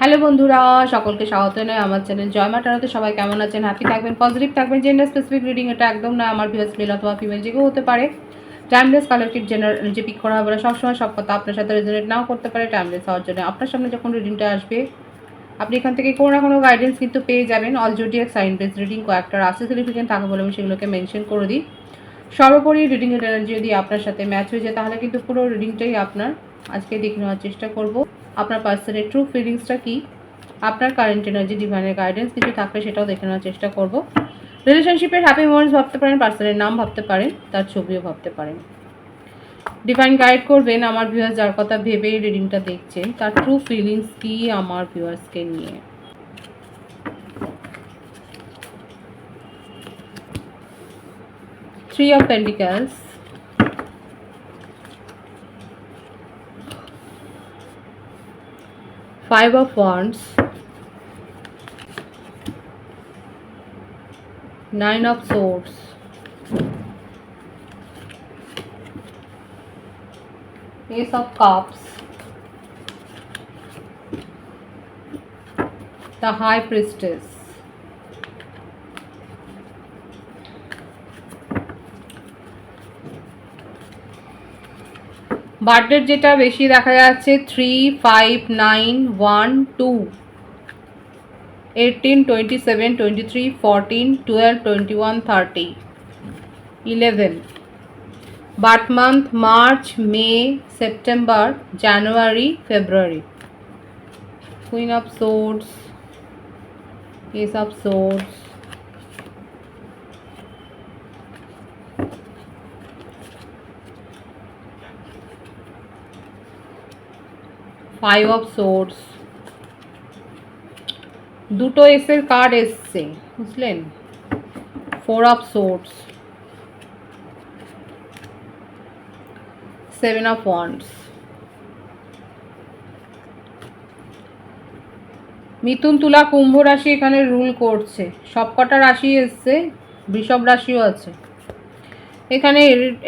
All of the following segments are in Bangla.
হ্যালো বন্ধুরা, সকলকে স্বাগত জানাই আমার চ্যানেল জয় মা টারোতে। সবাই কেমন আছেন? হ্যাপি থাকবেন, পজিটিভ থাকবেন। জেন্ডার স্পেসিফিক রিডিং এটা একদম না, আমার ভিউয়ার্স মেল অথবা ফিমেল যে কেউ হতে পারে। টাইমলেস কালেক্টিভ জেনার যে পিক করা হবে সবসময় সব কথা আপনার সাথে রেজোনেট নাও করতে পারে। টাইমলেস হওয়ার জন্য আপনার সামনে যখন রিডিংটা আসবে আপনি এখান থেকে কোনো না কোনো গাইডেন্স কিন্তু পেয়ে যাবেন। All zodiac sign base reading কয়েকটা রাশি সিগনিফিকেন্ট থাকে বলে আমি সেগুলোকে মেনশন করে দিই। সর্বোপরি রিডিংয়ের এনার্জি যদি আপনার সাথে ম্যাচ হয়ে যায় তাহলে কিন্তু পুরো রিডিংটাই আপনার। আজকে দেখে নেওয়ার চেষ্টা করব আপনার পার্সনের ট্রু ফিলিংসটা কী, আপনার কারেন্ট এনার্জি, ডিভাইনের গাইডেন্স কিছু থাকলে সেটাও দেখে নেওয়ার চেষ্টা করব। রিলেশনশিপের হ্যাপি মোমেন্টস ভাবতে পারেন, পার্সনের নাম ভাবতে পারেন, তার ছবিও ভাবতে পারেন। ডিভাইন গাইড করবেন আমার ভিউয়ার্স যার কথা ভেবে রিডিংটা দেখছেন, তার ট্রু ফিলিংস কী আমার ভিউয়ার্সকে নিয়ে। Three of pentacles, five of wands, nine of swords, Ace of Cups, the High Priestess, birthdate যেটা বেশি দেখা যাচ্ছে 3, 5, 9, 1, 2, 18, 27, 23, 14, 12, 21, 30, 11, birth month March, May, September, January, February. Queen of swords, ace of swords, five of swords. দুটো এসের কার্ড এসছে বুঝলেন। Four of swords, seven of wands. মিথুন, তুলা, কুম্ভ রাশি এখানে রুল করছে। সবকটা রাশি এসছে, বৃষভ রাশিও আছে। এখানে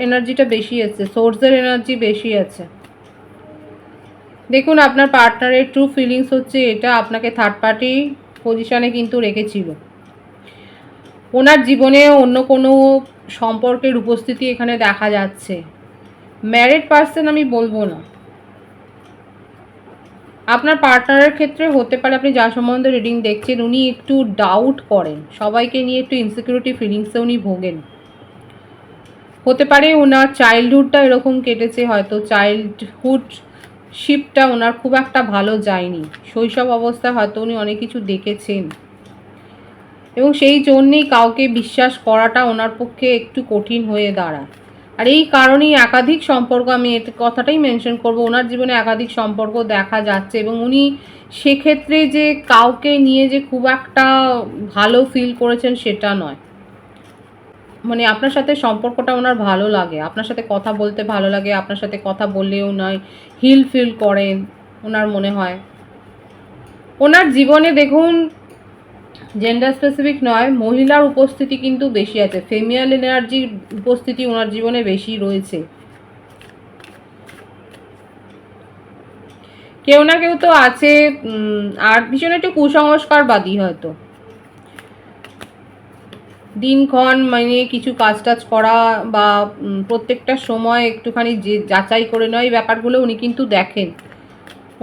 এনার্জিটা বেশি আছে, সোর্সের এনার্জি বেশি আছে। দেখুন আপনার পার্টনারের ট্রু ফিলিংস হচ্ছে এটা, আপনাকে থার্ড পার্টি পজিশানে কিন্তু রেখেছিল। ওনার জীবনে অন্য কোনো সম্পর্কের উপস্থিতি এখানে দেখা যাচ্ছে। ম্যারিড পার্সন আমি বলবো না, আপনার পার্টনারের ক্ষেত্রে হতে পারে আপনি যার সম্বন্ধে রিডিং দেখছেন উনি একটু ডাউট করেন, সবাইকে নিয়ে একটু ইনসিকিউরিটি ফিলিংসে উনি ভোগেন। হতে পারে ওনার চাইল্ডহুডটা এরকম কেটেছে, হয়তো চাইল্ডহুড শিপটা ওনার খুব একটা ভালো যায়নি। শৈশব অবস্থায় হয়তো উনি অনেক কিছু দেখেছেন এবং সেই জন্যেই কাউকে বিশ্বাস করাটা ওনার পক্ষে একটু কঠিন হয়ে দাঁড়ায়। আর এই কারণেই একাধিক সম্পর্ক, আমি এর কথাটাই মেনশন করব, ওনার জীবনে একাধিক সম্পর্ক দেখা যাচ্ছে এবং উনি সেক্ষেত্রে যে কাউকে নিয়ে যে খুব একটা ভালো ফিল করেছেন সেটা নয়। মানে আপনার সাথে সম্পর্কটা ওনার ভালো লাগে, আপনার সাথে কথা বলতে ভালো লাগে, আপনার সাথে কথা বললেও নয় হিল ফিল করেন ওনার মনে হয়। ওনার জীবনে দেখুন জেন্ডার স্পেসিফিক নয়, মহিলার উপস্থিতি কিন্তু বেশি আছে, ফিমেল এনার্জির উপস্থিতি ওনার জীবনে বেশি রয়েছে। কেউ না কেউ তো আছে, আর ভীষণ একটু কুসংস্কারবাদী হয়তো। দিনক্ষণ মানে কিছু কাজ টাজ করা বা প্রত্যেকটা সময় একটুখানি যে যাচাই করে নেয় এই ব্যাপারগুলো উনি কিন্তু দেখেন,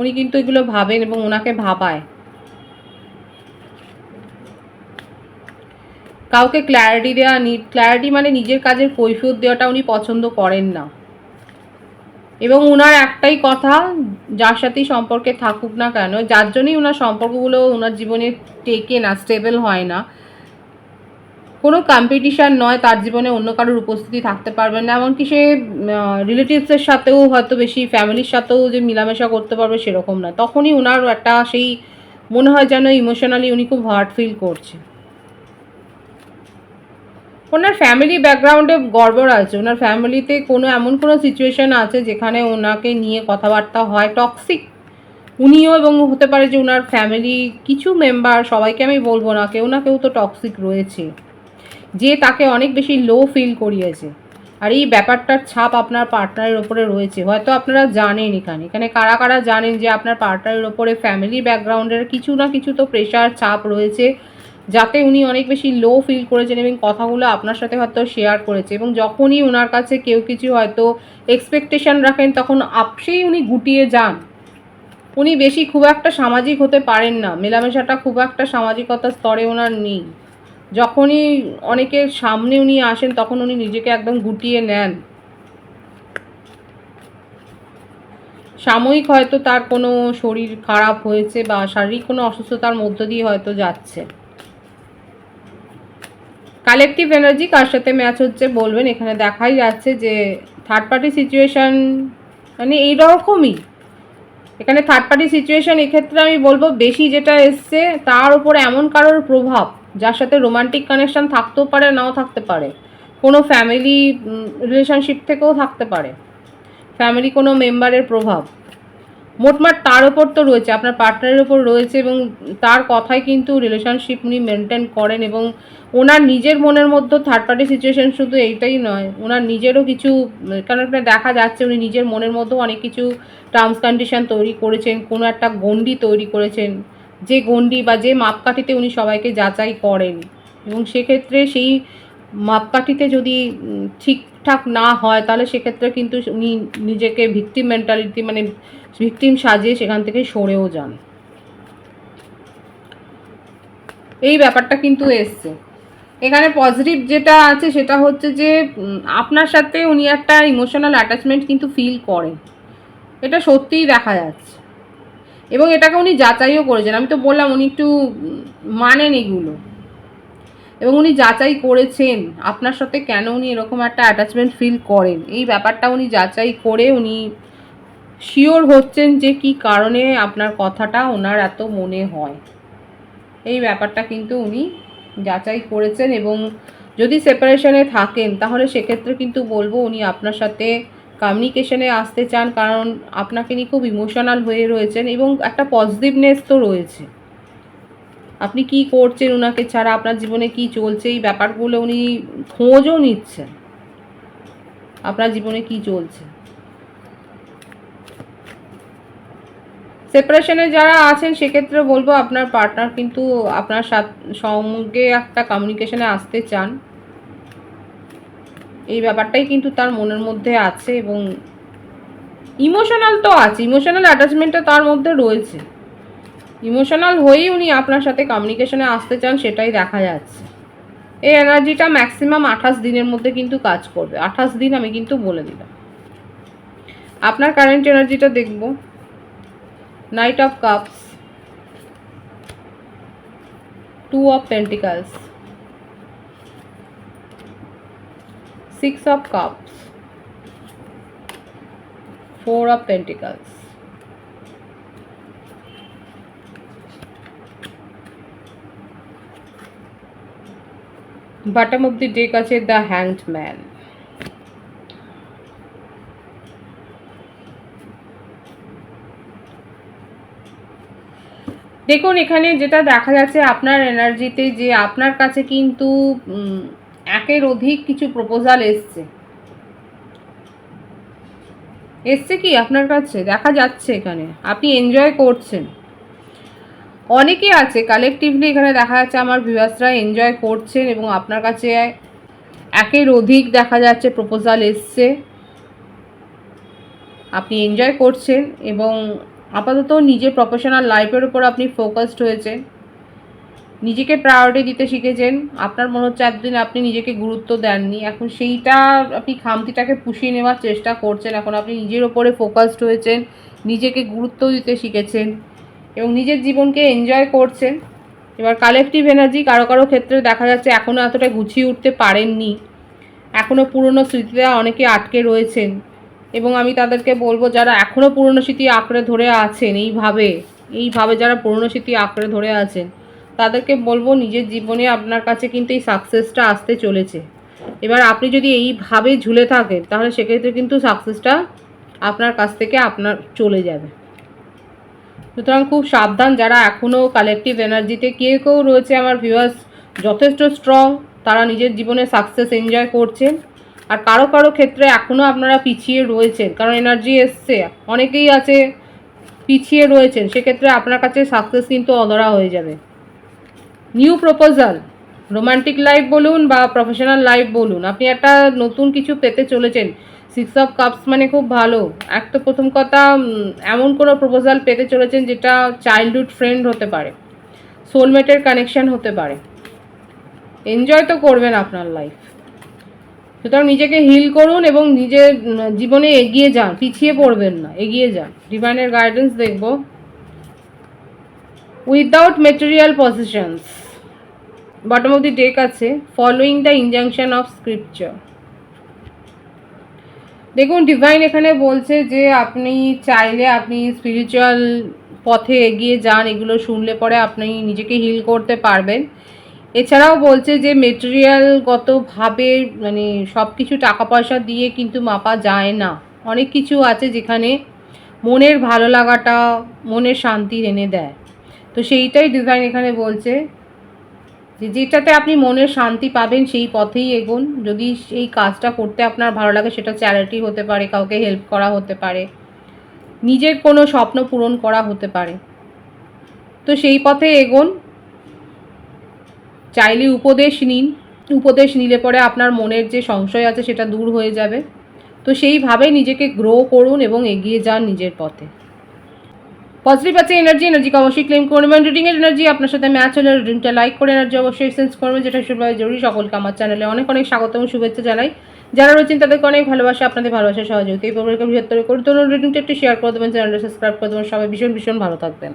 উনি কিন্তু এগুলো ভাবেন এবং ওনাকে ভাবায়। কাউকে ক্ল্যারিটি দেওয়া, ক্ল্যারিটি মানে নিজের কাজের কৈফিয়ত দেওয়াটা উনি পছন্দ করেন না। এবং ওনার একটাই কথা, যার সাথেই সম্পর্কে থাকুক না কেন, যার জন্যই ওনার সম্পর্কগুলো ওনার জীবনে টেকে না, স্টেবল হয় না, কোনো কম্পিটিশান নয়, তার জীবনে অন্য কারোর উপস্থিতি থাকতে পারবে না। এমনকি সে রিলেটিভসের সাথেও হয়তো বেশি, ফ্যামিলির সাথেও যে মেলামেশা করতে পারবে সেরকম না। তখনই ওনার একটা সেই মনে হয় যেন ইমোশনালি উনি খুব হার্ট ফিল করছে। ওনার ফ্যামিলি ব্যাকগ্রাউন্ডে গড়বড় আছে, ওনার ফ্যামিলিতে কোনো এমন কোনো সিচুয়েশান আছে যেখানে ওনাকে নিয়ে কথাবার্তা হয় টক্সিক উনিও, এবং হতে পারে যে ওনার ফ্যামিলি কিছু মেম্বার, সবাইকে আমি বলবো না, কেউ না কেউ তো টক্সিক রয়েছে যে তাকে অনেক বেশি লো ফিল করিয়েছে। আর এই ব্যাপারটার ছাপ আপনার পার্টনারের ওপরে রয়েছে। হয়তো আপনারা জানেন এখানে কারা কারা জানেন যে আপনার পার্টনারের ওপরে ফ্যামিলি ব্যাকগ্রাউন্ডের কিছু না কিছু তো প্রেশার ছাপ রয়েছে, যাতে উনি অনেক বেশি লো ফিল করেছেন এবং কথাগুলো আপনার সাথে হয়তো শেয়ার করেছে। এবং যখনই ওনার কাছে কেউ কিছু হয়তো এক্সপেকটেশন রাখেন, তখন আপসেই উনি গুটিয়ে যান। উনি বেশি খুব একটা সামাজিক হতে পারেন না, মেলামেশাটা খুব একটা সামাজিকতার স্তরে ওনার নেই। যখনই অনেকের সামনে উনি আসেন, তখন উনি নিজেকে একদম গুটিয়ে নেন। সাময়িক হয়তো তার কোনো শরীর খারাপ হয়েছে বা শারীরিক কোনো অসুস্থতার মধ্য দিয়ে হয়তো যাচ্ছে। কালেকটিভ এনার্জি কার সাথে ম্যাচ হচ্ছে বলবেন। এখানে দেখাই যাচ্ছে যে থার্ড পার্টি সিচুয়েশান মানে এইরকমই। এখানে থার্ড পার্টি সিচুয়েশান এক্ষেত্রে আমি বলবো বেশি যেটা এসছে, তার উপরে এমন কারোর প্রভাব যার সাথে রোমান্টিক কানেকশান থাকতেও পারে, নাও থাকতে পারে, কোনো ফ্যামিলি রিলেশনশিপ থেকেও থাকতে পারে, ফ্যামিলি কোনো মেম্বারের প্রভাব। মোটমাট তার ওপর তো রয়েছে, আপনার পার্টনারের ওপর রয়েছে, এবং তার কথাই কিন্তু রিলেশনশিপ উনি মেনটেন করেন। এবং ওনার নিজের মনের মধ্যে থার্ড পার্টি সিচুয়েশন শুধু এইটাই নয়, ওনার নিজেরও কিছু, কারণ দেখা যাচ্ছে উনি নিজের মনের মধ্যেও অনেক কিছু টার্মস কন্ডিশন তৈরি করেছেন, কোনো একটা গণ্ডি তৈরি করেছেন, যে গণ্ডি বা যে মাপকাঠিতে উনি সবাইকে যাচাই করেন। এবং সেক্ষেত্রে সেই মাপকাঠিতে যদি ঠিকঠাক না হয়, তাহলে সেক্ষেত্রে কিন্তু উনি নিজেকে ভিকটিম মেন্টালিটি মানে ভিকটিম সাজিয়ে সেখান থেকে সরেও যান। এই ব্যাপারটা কিন্তু এসছে এখানে। পজিটিভ যেটা আছে সেটা হচ্ছে যে আপনার সাথে উনি একটা ইমোশনাল অ্যাটাচমেন্ট কিন্তু ফিল করেন, এটা সত্যিই দেখা যাচ্ছে। এবং এটাকে উনি যাচাইও করেছেন। আমি তো বললাম উনি একটু মানেন এগুলো, এবং উনি যাচাই করেছেন আপনার সাথে কেন উনি এরকম একটা অ্যাটাচমেন্ট ফিল করেন। এই ব্যাপারটা উনি যাচাই করে উনি শিওর হচ্ছেন যে কি কারণে আপনার কথাটা ওনার এত মনে হয়। এই ব্যাপারটা কিন্তু উনি যাচাই করেছেন। এবং যদি সেপারেশনে থাকেন, তাহলে সেক্ষেত্রে কিন্তু বলবো উনি আপনার সাথে কমিউনিকেশনে আসতে চান, কারণ আপনাকে নিয়ে খুব ইমোশনাল হয়ে রয়েছেন এবং একটা পজিটিভনেস তো রয়েছে। আপনি কি করছেন ওনাকে ছাড়া, আপনার জীবনে কি চলছে, এই ব্যাপারগুলো উনি খোঁজও নিচ্ছেন, আপনার জীবনে কি চলছে। সেপারেশনে যারা আছেন সেক্ষেত্রে বলবো আপনার পার্টনার কিন্তু আপনার সঙ্গে একটা কমিউনিকেশনে আসতে চান, এই ব্যাপারটাই কিন্তু তার মনের মধ্যে আছে। এবং ইমোশনাল তো আছে, ইমোশনাল অ্যাটাচমেন্টটা তার মধ্যে রয়েছে, ইমোশনাল হয়েই উনি আপনার সাথে কমিউনিকেশনে আসতে চান, সেটাই দেখা যাচ্ছে। এই এনার্জিটা ম্যাক্সিমাম 28 দিনের মধ্যে কিন্তু কাজ করবে। 28 দিন আমি কিন্তু বলে দিলাম। আপনার কারেন্ট এনার্জিটা দেখব। Night of cups, 2 of Pentacles, 6 of Cups, 4 of Pentacles, bottom of the deck আছে the Hanged Man। দেখুন এখানে যেটা দেখা যাচ্ছে আপনার এনার্জিতে, যে আপনার কাছে কিন্তু একের অধিক কিছু প্রপোজাল এসছে কি আপনার কাছে দেখা যাচ্ছে। এখানে আপনি এনজয় করছেন, অনেকে আছে কালেকটিভলি এখানে দেখা যাচ্ছে আমার ভিউয়ার্সরা এনজয় করছেন, এবং আপনার কাছে একের অধিক দেখা যাচ্ছে প্রপোজাল এসছে, আপনি এনজয় করছেন। এবং আপাতত নিজের প্রফেশনাল লাইফের উপর আপনি ফোকাসড হয়েছেন, নিজেকে প্রায়োরিটি দিতে শিখেছেন। আপনার মনে হচ্ছে একদিন আপনি নিজেকে গুরুত্ব দেননি, এখন সেইটা আপনি খামতিটাকে পুষিয়ে নেওয়ার চেষ্টা করছেন। এখন আপনি নিজের ওপরে ফোকাসড হয়েছেন, নিজেকে গুরুত্ব দিতে শিখেছেন এবং নিজের জীবনকে এনজয় করছেন। এবার কালেকটিভ এনার্জি কারো কারো ক্ষেত্রে দেখা যাচ্ছে এখনও এতটা গুছিয়ে উঠতে পারেননি, এখনও পুরনো স্মৃতিতে অনেকে আটকে রয়েছেন। এবং আমি তাদেরকে বলবো যারা এখনও পুরনো স্মৃতি আঁকড়ে ধরে আছেন, এইভাবে যারা পুরনো স্মৃতি আঁকড়ে ধরে আছেন, তাদেরকে বলবো নিজের জীবনে আপনার কাছে কিন্তু এই সাকসেসটা আসতে চলেছে। এবার আপনি যদি এইভাবে ঝুলে থাকেন, তাহলে সেক্ষেত্রে কিন্তু সাকসেসটা আপনার কাছ থেকে আপনার চলে যাবে। সুতরাং খুব সাবধান যারা এখনও কালেকটিভ এনার্জিতে। কেউ কেউ রয়েছে আমার ভিউয়ার্স যথেষ্ট স্ট্রং, তারা নিজের জীবনে সাকসেস এনজয় করছেন, আর কারো কারো ক্ষেত্রে এখনও আপনারা পিছিয়ে রয়েছেন, কারণ এনার্জি এসছে, অনেকেই আছে পিছিয়ে রয়েছেন, সেক্ষেত্রে আপনার কাছে সাকসেস কিন্তু অধরা হয়ে যাবে। নিউ প্রপোজাল, রোমান্টিক লাইফ বলুন বা প্রফেশনাল লাইফ বলুন, আপনি একটা নতুন কিছু পেতে চলেছেন। 6 অফ কাপস মানে খুব ভালো। একটা প্রথম কথা, এমন কোনো প্রপোজাল পেতে চলেছেন যেটা চাইল্ডহুড ফ্রেন্ড হতে পারে, সোলমেটের কানেকশন হতে পারে। এনজয় তো করবেন আপনার লাইফ। সুতরাং নিজেকে হিল করুন এবং নিজের জীবনে এগিয়ে যান, পিছিয়ে পড়বেন না, এগিয়ে যান। ডিভাইনের গাইডেন্স দেখব। Without material positions, bottom of the deck আছে following the injunction of scripture. দেখুন ডিভাইন এখানে বলছে যে আপনি চাইলে আপনি স্পিরিচুয়াল পথে এগিয়ে যান, এগুলো শুনলে পরে আপনি নিজেকে হিল করতে পারবেন। এছাড়াও বলছে যে মেটেরিয়ালগতভাবে মানে সব কিছু টাকা পয়সা দিয়ে কিন্তু মাপা যায় না। অনেক কিছু আছে যেখানে মনের ভালো লাগাটা, মনের শান্তি এনে দেয়। তো সেইটাই ডিভাইন এখানে বলছে যে যেটাতে আপনি মনের শান্তি পাবেন সেই পথেই এগোন। যদি এই কাজটা করতে আপনার ভালো লাগে, সেটা চ্যারিটি হতে পারে, কাউকে হেল্প করা হতে পারে, নিজের কোনো স্বপ্ন পূরণ করা হতে পারে, তো সেই পথে এগোন। চাইলে উপদেশ নিন, উপদেশ নিলে পরে আপনার মনের যে সংশয় আছে সেটা দূর হয়ে যাবে। তো সেইভাবে নিজেকে গ্রো করুন এবং এগিয়ে যান নিজের পথে। পজিটিভ আছে এনার্জিকে অবশ্যই ক্লেম করবেন। রিডিংয়ের এনার্জি আপনার সাথে ম্যাচ হলে রিডিংটা লাইক করে এনার্জি অবশ্যই সেন্স করবেন, যেটা ভীষণভাবে জরুরি। সকলকে আমার চ্যানেলে অনেক অনেক স্বাগত এবং শুভেচ্ছা জানাই। যারা রয়েছেন তাদেরকে অনেক ভালোবাসা, আপনাদের ভালোবাসা সহযোগিতা এই প্রোগ্রামকে বৃহত্তর করে তুলুন। রিডিংটা একটু শেয়ার করে দেবেন, চ্যানেলটা সাবস্ক্রাইব করে দেবেন। সবাই ভীষণ ভীষণ ভালো থাকবেন।